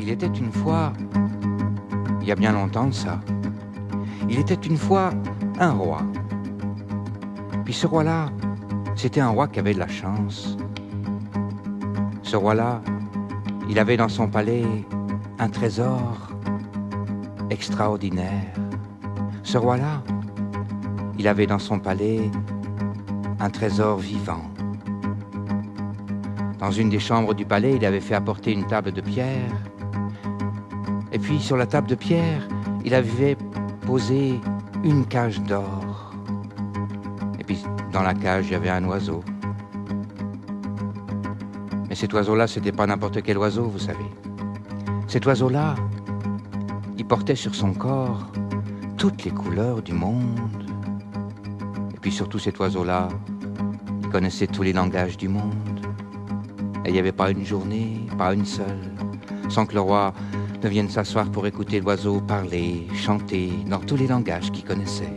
Il était une fois, il y a bien longtemps de ça, il était une fois un roi. Puis ce roi-là, c'était un roi qui avait de la chance. Ce roi-là, il avait dans son palais un trésor extraordinaire. Ce roi-là, il avait dans son palais un trésor vivant. Dans une des chambres du palais, il avait fait apporter une table de pierre. Et puis sur la table de pierre, il avait posé une cage d'or. Et puis dans la cage, il y avait un oiseau. Mais cet oiseau-là, c'était pas n'importe quel oiseau, vous savez. Cet oiseau-là, il portait sur son corps toutes les couleurs du monde. Et puis surtout cet oiseau-là, il connaissait tous les langages du monde. Et il n'y avait pas une journée, pas une seule, sans que le roi ne vienne s'asseoir pour écouter l'oiseau parler, chanter dans tous les langages qu'il connaissait.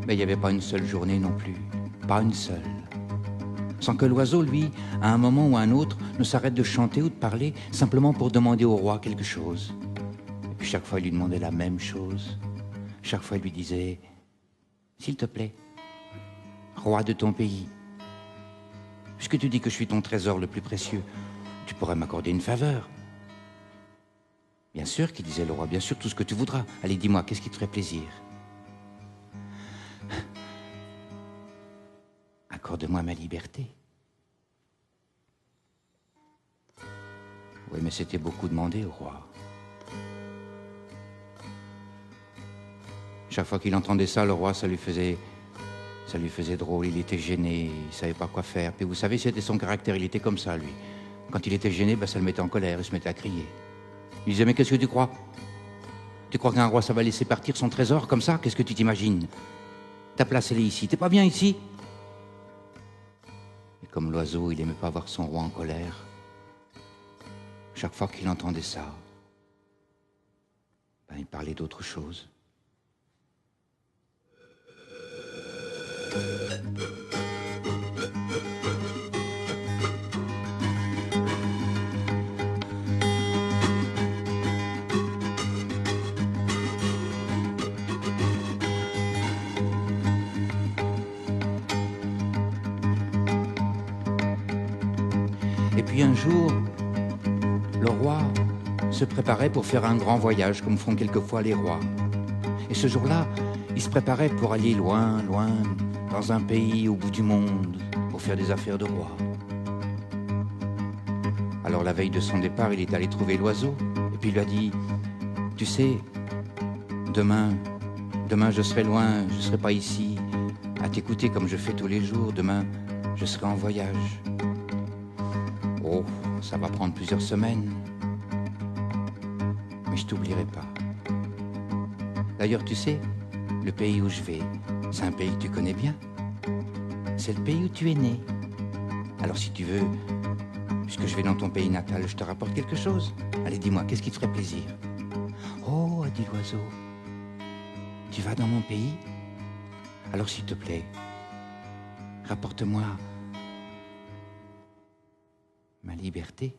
Mais il n'y avait pas une seule journée non plus, pas une seule. Sans que l'oiseau, lui, à un moment ou à un autre, ne s'arrête de chanter ou de parler simplement pour demander au roi quelque chose. Et puis chaque fois, il lui demandait la même chose. Chaque fois, il lui disait « S'il te plaît, roi de ton pays, puisque tu dis que je suis ton trésor le plus précieux, tu pourrais m'accorder une faveur. » Bien sûr, qu'il disait le roi, bien sûr, tout ce que tu voudras. Allez, dis-moi, qu'est-ce qui te ferait plaisir ? Accorde-moi ma liberté. Oui, mais c'était beaucoup demandé au roi. Chaque fois qu'il entendait ça, le roi, ça lui faisait drôle. Il était gêné, il savait pas quoi faire. Puis vous savez, c'était son caractère, il était comme ça, lui. Quand il était gêné, ça le mettait en colère, il se mettait à crier. Il disait, mais qu'est-ce que tu crois ? Tu crois qu'un roi, ça va laisser partir son trésor comme ça ? Qu'est-ce que tu t'imagines ? Ta place, elle est ici. T'es pas bien ici ? Et comme l'oiseau, il aimait pas voir son roi en colère, chaque fois qu'il entendait ça, il parlait d'autre chose. Et puis un jour, le roi se préparait pour faire un grand voyage, comme font quelquefois les rois. Et ce jour-là, il se préparait pour aller loin, loin, dans un pays au bout du monde, pour faire des affaires de roi. Alors la veille de son départ, il est allé trouver l'oiseau, et puis il lui a dit, « Tu sais, demain je serai loin, je serai pas ici, à t'écouter comme je fais tous les jours, demain je serai en voyage. » Oh, ça va prendre plusieurs semaines. Mais je t'oublierai pas. D'ailleurs, tu sais, le pays où je vais, c'est un pays que tu connais bien. C'est le pays où tu es né. Alors si tu veux, puisque je vais dans ton pays natal, je te rapporte quelque chose. Allez, dis-moi, qu'est-ce qui te ferait plaisir ? Oh, a dit l'oiseau, tu vas dans mon pays ? Alors s'il te plaît, rapporte-moi ma liberté.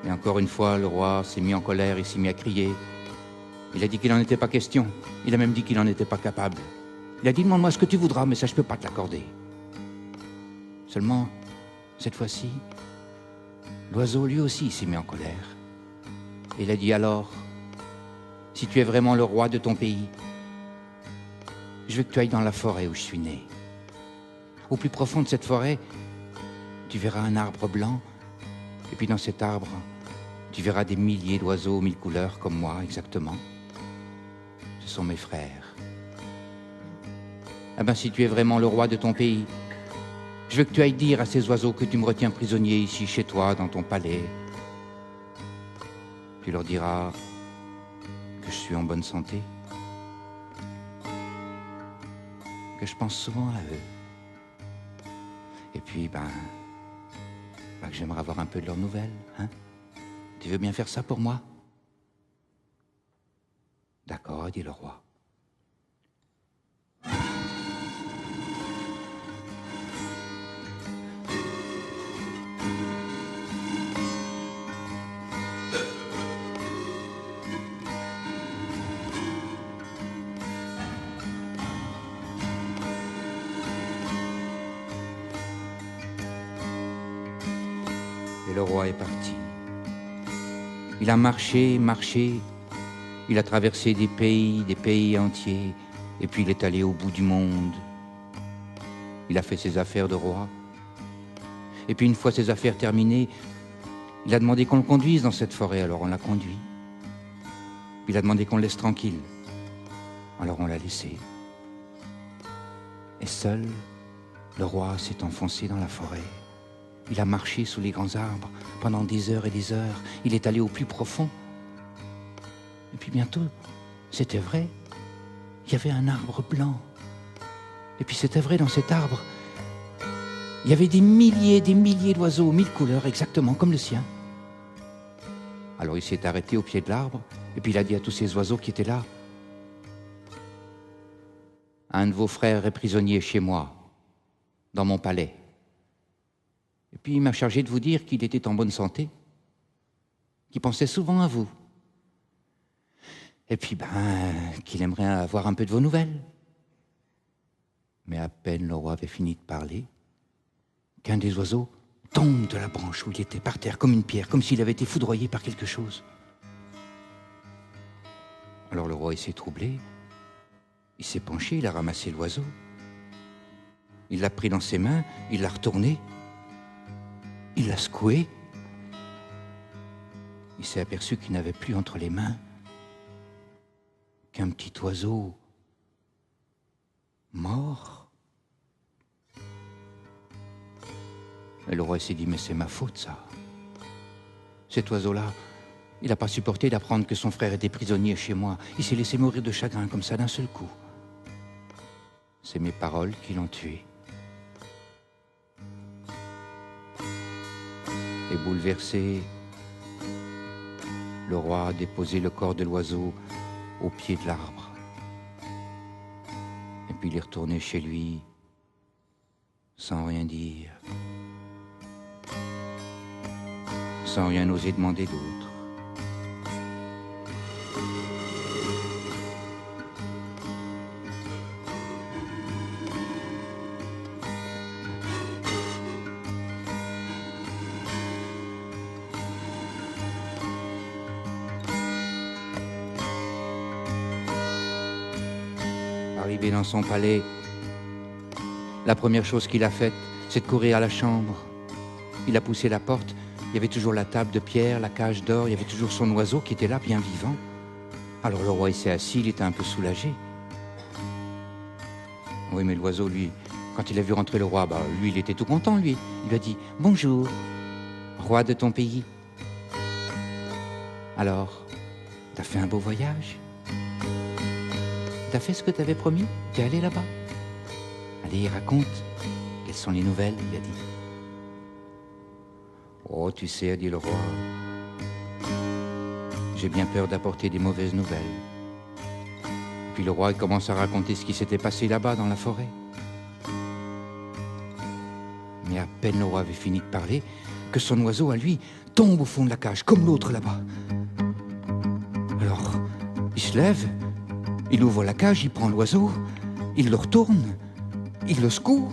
Et encore une fois, le roi s'est mis en colère, il s'est mis à crier. Il a dit qu'il n'en était pas question. Il a même dit qu'il n'en était pas capable. Il a dit, demande-moi ce que tu voudras, mais ça, je ne peux pas te l'accorder. Seulement, cette fois-ci, l'oiseau, lui aussi, s'est mis en colère. Et il a dit, alors, si tu es vraiment le roi de ton pays, je veux que tu ailles dans la forêt où je suis né. Au plus profond de cette forêt, tu verras un arbre blanc, et puis dans cet arbre, tu verras des milliers d'oiseaux aux 1000 couleurs, comme moi, exactement. Ce sont mes frères. Ah ben, si tu es vraiment le roi de ton pays, je veux que tu ailles dire à ces oiseaux que tu me retiens prisonnier ici, chez toi, dans ton palais. Tu leur diras que je suis en bonne santé, que je pense souvent à eux. Et puis, que j'aimerais avoir un peu de leurs nouvelles, hein? Tu veux bien faire ça pour moi? D'accord, dit le roi. Et le roi est parti. Il a marché, marché, il a traversé des pays entiers, et puis il est allé au bout du monde. Il a fait ses affaires de roi. Et puis une fois ses affaires terminées, il a demandé qu'on le conduise dans cette forêt, alors on l'a conduit. Puis il a demandé qu'on le laisse tranquille, alors on l'a laissé. Et seul, le roi s'est enfoncé dans la forêt. Il a marché sous les grands arbres pendant des heures et des heures. Il est allé au plus profond. Et puis bientôt, c'était vrai, il y avait un arbre blanc. Et puis c'était vrai, dans cet arbre, il y avait des milliers d'oiseaux, 1000 couleurs, exactement comme le sien. Alors il s'est arrêté au pied de l'arbre, et puis il a dit à tous ces oiseaux qui étaient là, « Un de vos frères est prisonnier chez moi, dans mon palais. Et puis il m'a chargé de vous dire qu'il était en bonne santé, qu'il pensait souvent à vous. Et puis, qu'il aimerait avoir un peu de vos nouvelles. » Mais à peine le roi avait fini de parler, qu'un des oiseaux tombe de la branche où il était par terre, comme une pierre, comme s'il avait été foudroyé par quelque chose. Alors le roi, il s'est troublé, il s'est penché, il a ramassé l'oiseau, il l'a pris dans ses mains, il l'a retourné, il l'a secoué. Il s'est aperçu qu'il n'avait plus entre les mains qu'un petit oiseau mort. Et le roi s'est dit, mais c'est ma faute, ça. Cet oiseau-là, il n'a pas supporté d'apprendre que son frère était prisonnier chez moi. Il s'est laissé mourir de chagrin comme ça d'un seul coup. C'est mes paroles qui l'ont tué. Et bouleversé, le roi a déposé le corps de l'oiseau au pied de l'arbre. Et puis il est retourné chez lui sans rien dire, sans rien oser demander d'autre. Arrivé dans son palais, la première chose qu'il a faite, c'est de courir à la chambre. Il a poussé la porte, il y avait toujours la table de pierre, la cage d'or, il y avait toujours son oiseau qui était là, bien vivant. Alors le roi, il s'est assis, il était un peu soulagé. Oui, mais l'oiseau, lui, quand il a vu rentrer le roi, lui, il était tout content, lui. Il lui a dit « Bonjour, roi de ton pays. Alors, t'as fait un beau voyage ? T'as fait ce que t'avais promis? T'es allé là-bas? Allez, raconte. Quelles sont les nouvelles? » il a dit. « Oh, tu sais, a dit le roi, j'ai bien peur d'apporter des mauvaises nouvelles. » Puis le roi, il commence à raconter ce qui s'était passé là-bas dans la forêt. Mais à peine le roi avait fini de parler, que son oiseau, à lui, tombe au fond de la cage, comme l'autre là-bas. Alors, il se lève, il ouvre la cage, il prend l'oiseau, il le retourne, il le secoue.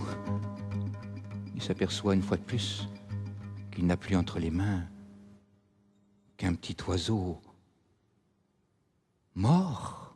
Il s'aperçoit une fois de plus qu'il n'a plus entre les mains qu'un petit oiseau mort.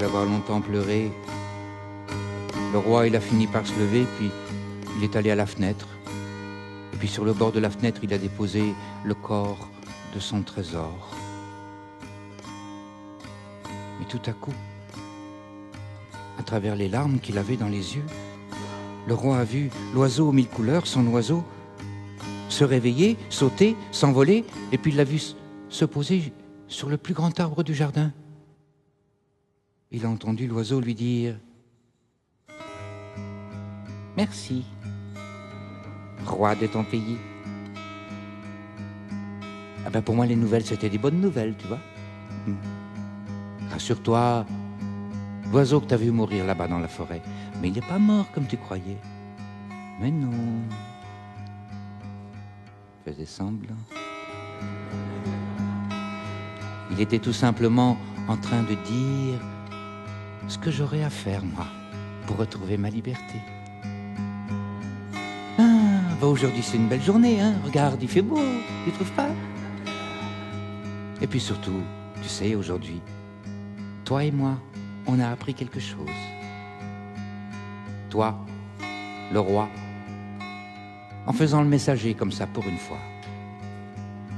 Après avoir longtemps pleuré, le roi, il a fini par se lever, puis il est allé à la fenêtre. Et puis sur le bord de la fenêtre, il a déposé le corps de son trésor. Mais tout à coup, à travers les larmes qu'il avait dans les yeux, le roi a vu l'oiseau aux 1000 couleurs, son oiseau, se réveiller, sauter, s'envoler, et puis il l'a vu se poser sur le plus grand arbre du jardin. Il a entendu l'oiseau lui dire « Merci, roi de ton pays. » Ah ben pour moi, les nouvelles, c'était des bonnes nouvelles, tu vois. Rassure-toi, l'oiseau que tu as vu mourir là-bas dans la forêt, mais il n'est pas mort comme tu croyais. Mais non. Faisait semblant. Il était tout simplement en train de dire ce que j'aurais à faire, moi, pour retrouver ma liberté. Ah, bah aujourd'hui c'est une belle journée, hein. Regarde, il fait beau, tu trouves pas? Et puis surtout, tu sais, aujourd'hui, toi et moi, on a appris quelque chose. Toi, le roi, en faisant le messager comme ça pour une fois,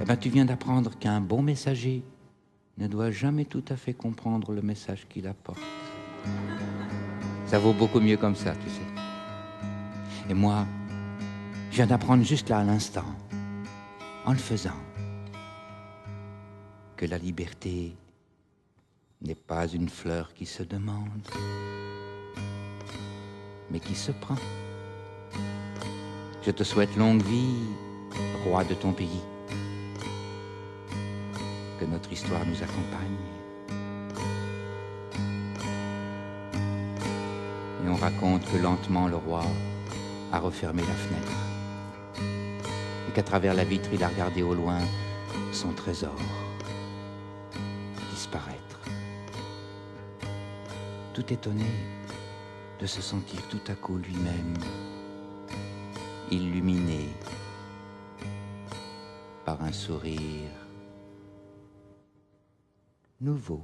eh ben tu viens d'apprendre qu'un bon messager ne doit jamais tout à fait comprendre le message qu'il apporte. Ça vaut beaucoup mieux comme ça, tu sais. Et moi, je viens d'apprendre juste là à l'instant, en le faisant, que la liberté n'est pas une fleur qui se demande, mais qui se prend. Je te souhaite longue vie, roi de ton pays. Que notre histoire nous accompagne. Et on raconte que lentement le roi a refermé la fenêtre et qu'à travers la vitre, il a regardé au loin son trésor disparaître. Tout étonné de se sentir tout à coup lui-même illuminé par un sourire nouveau.